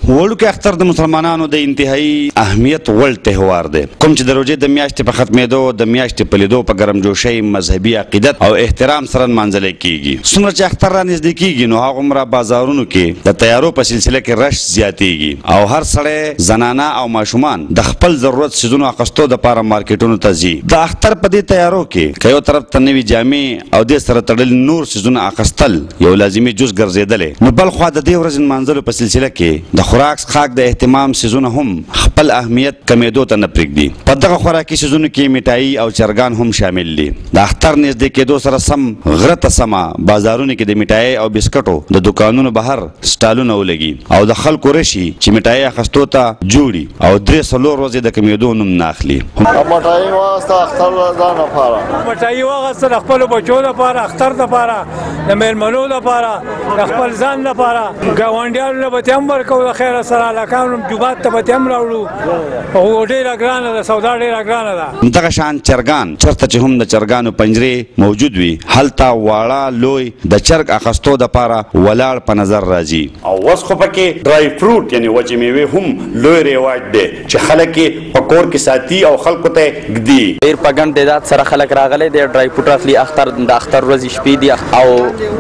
وړوکی اختر د مسلمانانو د انتهایی اهمیت وړ تهوار دی، کوم چې د روژې د میاشتې په ختمېدو د میاشتې په لیدو په ګرمجوشۍ مذهبي عقیدت او احترام سره نمانځلی کیږي. څومره چې اختر را نږدې کیږي نو هغومره بازارونو کې د تیارو په سلسله کې رش زیاتیږي او هر سړی زنانه او ماشومان د خپل ضرورت څیزونو اخیستو دپاره مارکیټونو ته ځي. د اختر په دې تیارو کې که یو طرف ته نوي جامې او دې سره تړلي نور څیزونه اخیستل یو لازمي جز ګرځېدلی، نو بل خوا د دې ورځې نمانځلو په سلسله کې د خوراک څښاک د اهتمام څیزونه هم خپل اهمیت کمېدو ته نه پرېږدي. په دغه خوراکي څیزونو کې میټایي او چرګان هم شامل دي. د اختر نږدې کېدو سره سم غره ته سمه بازارونو کې د میټایي او بسکټو د دوکانونو بهر سټالونه ولګي او د خلکو رشي چې میټایي اخیستو ته جوړي او 3-4 ورځې د کمېدو نوم نه اخلي. میټایي واخیسته اختر ځان لپاره، میټایي واخیسته د خپلو بچو لپاره، اختر لپاره، د میلمنو لپاره، د خپل ځان لپاره، ګاونډیانو له به هم ورکوو د خیره سره، هلکانو جومات ته به هم راوړو. خو ډېره ګرانه ده، سودا ډېره ګرانه ده. دغه شان چرګان چرته چې هم د چرګانو پنجرې موجود وي هلته واړه لوی د چرګ اخیستو دپاره ولاړ په نظر راځي. او اوس خو پکې ډرای فروټ یعنې وچې میوې هم لوی رواج دی چې خلک یې په کور کې ساتي او خلکو ته یې ږدي. ډېر په ګڼ تعداد سره خلک راغلی دی، ډرای فروټ اخلي. د اختر ورځې شپې دي او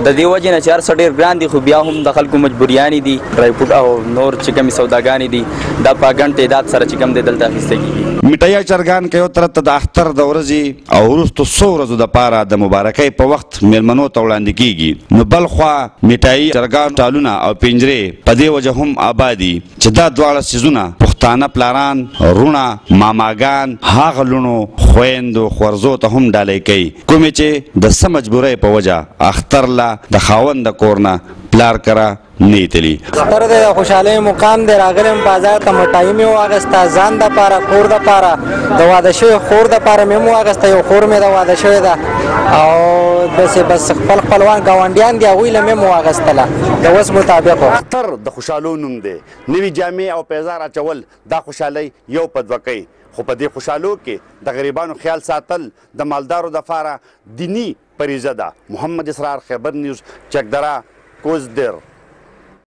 د دې وجې نه چې هر څه ډېر ګران دي، خو بیا هم د خلکو مجبوریانې دي. ډرای فروټ او نور چې کومې سوداګانې دي دا په ګڼ تعداد سره چې کوم دی دلته اخیسته کېږي. میټایي چرګان که یو طرف ته د اختر د ورځې او وروستو څو ورځو دپاره د مبارکۍ په وخت میلمنو ته وړاندې کیږي، نو بل خوا میټایي چرګان ټالونه او پنجرې په دې وجه هم آبادي چې دا دواړه څیزونه پښتانه پلاران، رونه، ماماګان هغه لوڼو، خویندو، خورزو ته هم ډالۍ کوي، کومې چې د څه مجبورۍ په وجه اختر لا د خاوند د کور نه پلار کره نه تلی. اختر د خوشحالۍ مقام دی، راغلم بازار ته میټایي مې واخیسته ځان دپاره، کور دپاره، د واده شوې خور دپاره مې هم واخیسته. یو خور مې د واده شوې ده او بس خپل خپلوان ګاونډیان دي هغوی له مې هم واخیستله د وس مطابق. اختر د خوشحالو نوم دی، نوي جامې او پیزار اچول دا خوشحالۍ یو په دوه کوي، خو په دې خوشحالو کې د غریبانو خیال ساتل د مالدارو دپاره دیني فریضه ده. محمد اسرار، خیبر نیوز، چکدره، کوزدر.